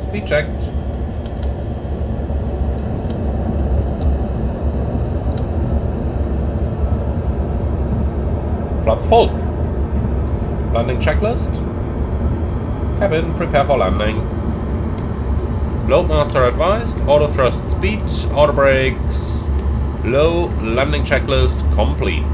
Speed checked. Flaps full. Landing checklist. Cabin, prepare for landing. Loadmaster advised. Auto thrust speed. Auto brakes. Low. Landing checklist complete.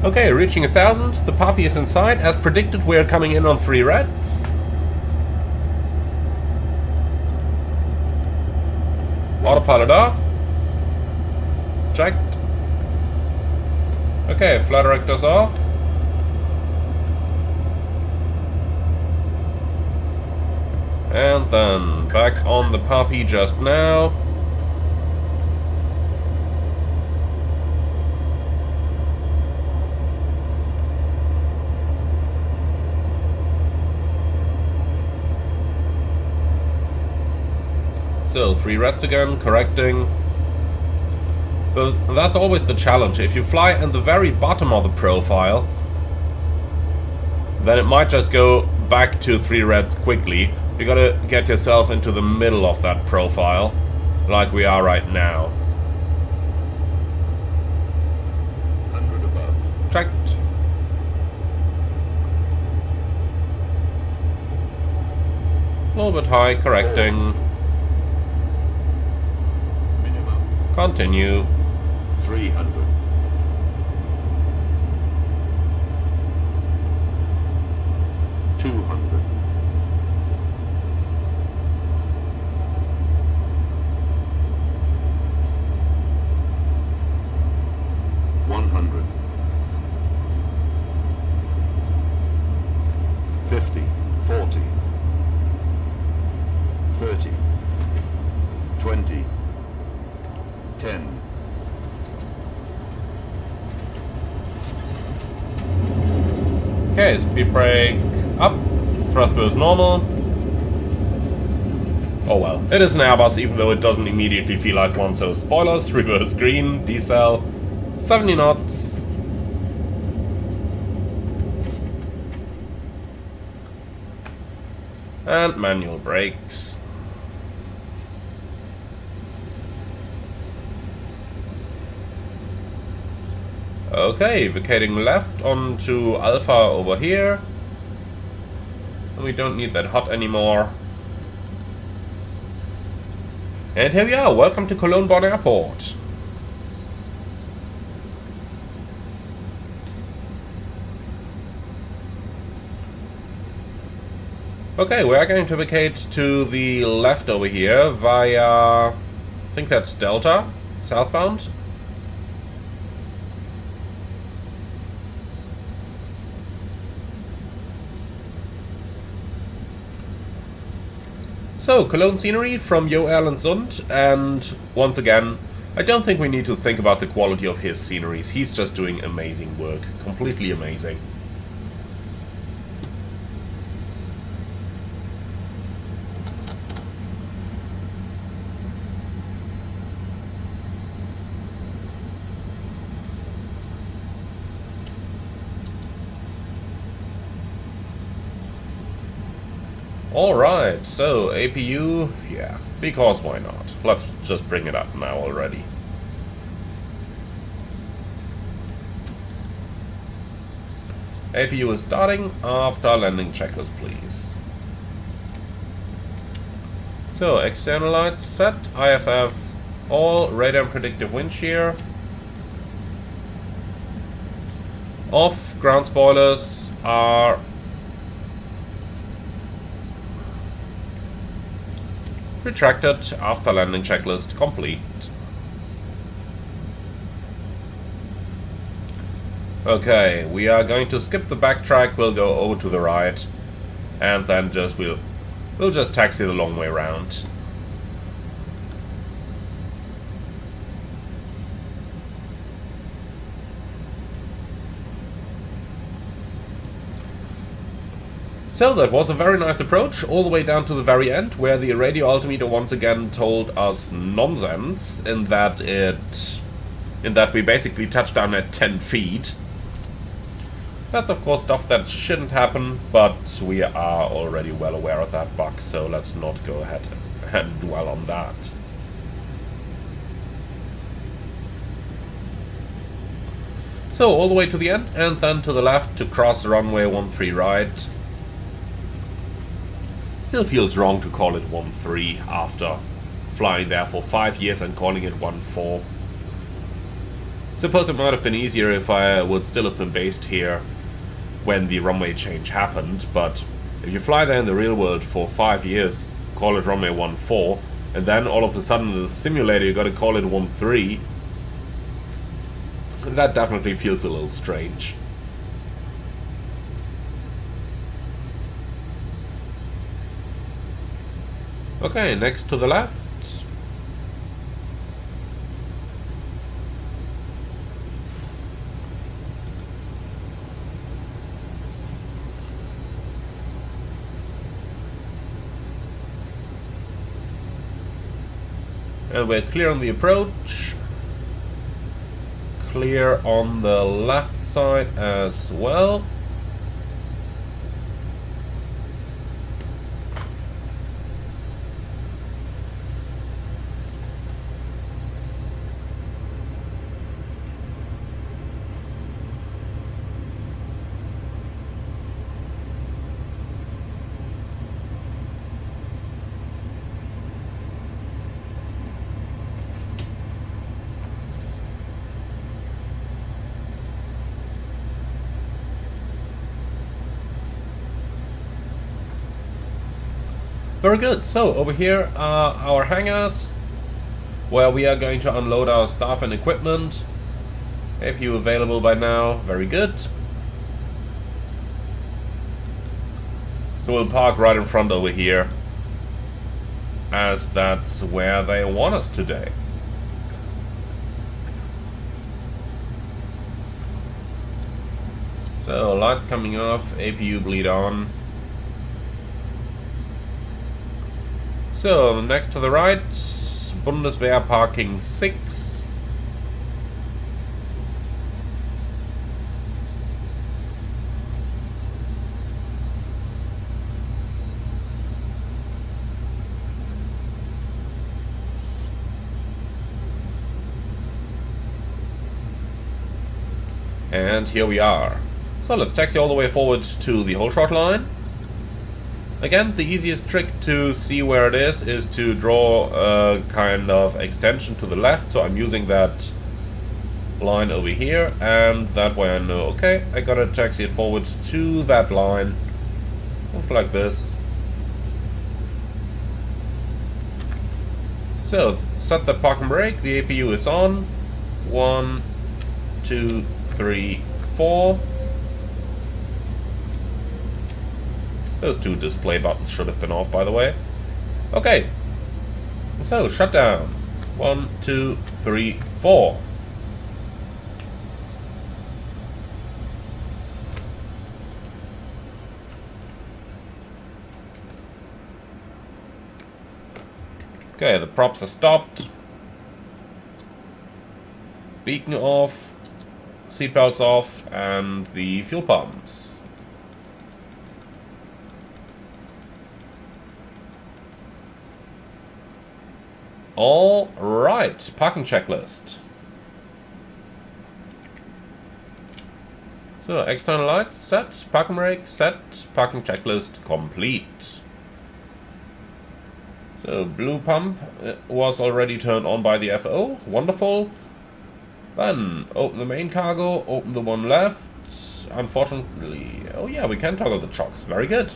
Okay, reaching 1,000. The puppy is inside. As predicted, we are coming in on 3 reds. Autopilot off. Checked. Okay, flight director's off. And then back on the puppy just now. Still 3 reds again, correcting. But that's always the challenge. If you fly in the very bottom of the profile, then it might just go back to 3 reds quickly. You gotta get yourself into the middle of that profile, like we are right now. 100 above. Checked. A little bit high, correcting. Continue. 300. 200. 100. 50. 40. 30. 20. 10. Okay, speed brake up, thrust goes normal. Oh well, it is an Airbus even though it doesn't immediately feel like one, so spoilers, reverse green, decel, 70 knots. And manual brakes. Okay, vacating left onto Alpha over here. We don't need that hot anymore. And here we are, welcome to Cologne Bonn Airport. Okay, we are going to vacate to the left over here via, I think that's Delta, southbound. So, Cologne scenery from Jo Erlendsund, and once again, I don't think we need to think about the quality of his sceneries. He's just doing amazing work. Completely amazing. Alright, so APU, yeah, because why not? Let's just bring it up now already. APU is starting after landing checklist, please. So, external lights set, IFF All radar and predictive wind shear. Off. Ground spoilers are retracted after landing checklist complete. Okay, we are going to skip the backtrack, we'll go over to the right, and then we'll just taxi the long way round. So that was a very nice approach, all the way down to the very end, where the radio altimeter once again told us nonsense, in that we basically touched down at 10 feet. That's of course stuff that shouldn't happen, but we are already well aware of that bug, so let's not go ahead and dwell on that. So all the way to the end, and then to the left to cross runway 13 right. Still feels wrong to call it 13 after flying there for 5 years and calling it 14. Suppose it might have been easier if I would still have been based here when the runway change happened, but if you fly there in the real world for 5 years, call it runway 14, and then all of a sudden in the simulator you gotta call it 13, that definitely feels a little strange. Okay, next to the left. And we're clear on the approach. Clear on the left side as well. Very good, so over here are our hangars, where we are going to unload our staff and equipment. APU available by now, very good. So we'll park right in front over here, as that's where they want us today. So lights coming off, APU bleed on. So, next to the right, Bundeswehr parking 6. And here we are. So let's taxi all the way forward to the whole throttle line. Again, the easiest trick to see where it is to draw a kind of extension to the left. So I'm using that line over here, and that way I know, okay, I gotta taxi it forward to that line. Something like this. So, set the park and brake, the APU is on. 1, 2, 3, 4. Those two display buttons should have been off, by the way. Okay. So, shutdown. 1, 2, 3, 4. Okay, the props are stopped. Beacon off. Seatbelts off. And the fuel pumps. All right, parking checklist. So, external lights set, parking brake set, parking checklist complete. So, blue pump was already turned on by the FO. Wonderful. Then, open the main cargo, open the one left. Unfortunately, oh yeah, we can toggle the chocks. Very good.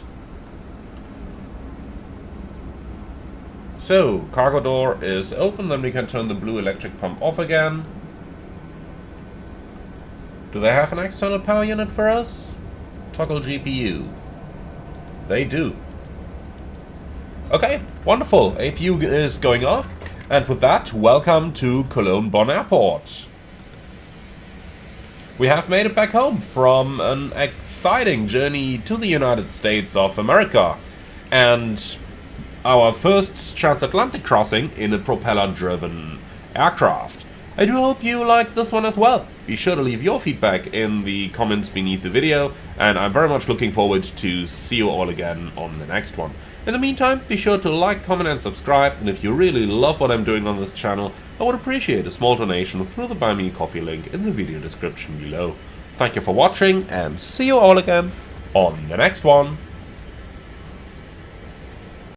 So, cargo door is open, then we can turn the blue electric pump off again. Do they have an external power unit for us? Toggle GPU. They do. Okay, wonderful. APU is going off. And with that, welcome to Cologne Bonn Airport. We have made it back home from an exciting journey to the United States of America. And our first transatlantic crossing in a propeller-driven aircraft. I do hope you liked this one as well. Be sure to leave your feedback in the comments beneath the video, and I'm very much looking forward to see you all again on the next one. In the meantime, be sure to like, comment and subscribe, and if you really love what I'm doing on this channel, I would appreciate a small donation through the Buy Me a Coffee link in the video description below. Thank you for watching, and see you all again on the next one.